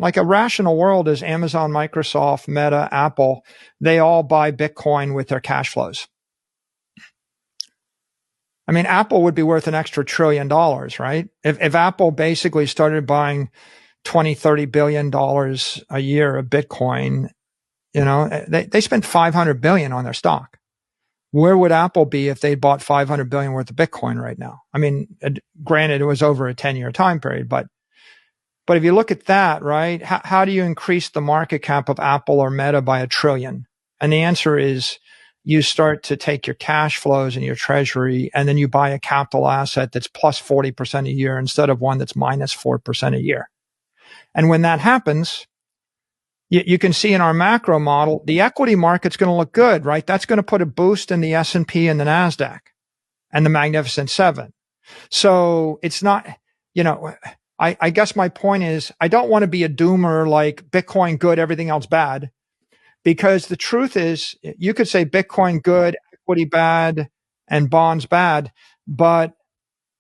Like a rational world is Amazon, Microsoft, Meta, Apple. They all buy Bitcoin with their cash flows. I mean, Apple would be worth an extra $1 trillion, right? If Apple basically started buying 20, $30 billion a year of Bitcoin, you know, they spent 500 billion on their stock. Where would Apple be if they bought 500 billion worth of Bitcoin right now? I mean, granted, it was over a 10-year time period, but if you look at that, right, how do you increase the market cap of Apple or Meta by $1 trillion? And the answer is you start to take your cash flows and your treasury, and then you buy a capital asset that's plus 40% a year instead of one that's minus 4% a year. And when that happens, you can see in our macro model, the equity market's going to look good, right? That's going to put a boost in the S&P and the NASDAQ and the Magnificent Seven. So it's not, you know, I guess my point is I don't want to be a doomer like Bitcoin good, everything else bad, because the truth is you could say Bitcoin good, equity bad, and bonds bad. But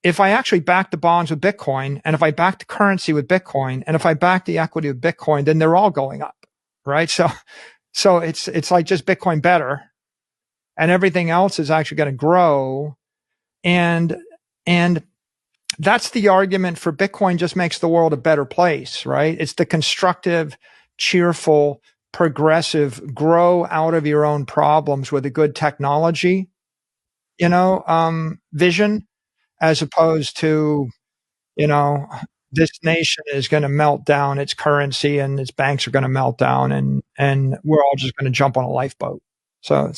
if I actually back the bonds with Bitcoin, and if I back the currency with Bitcoin, and if I back the equity with Bitcoin, then they're all going up, right? So it's like just Bitcoin better, and everything else is actually going to grow. And that's the argument for Bitcoin just makes the world a better place, right? It's the constructive, cheerful, progressive, grow out of your own problems with a good technology, you know, vision, as opposed to, you know, this nation is going to melt down its currency and its banks are going to melt down and we're all just going to jump on a lifeboat. So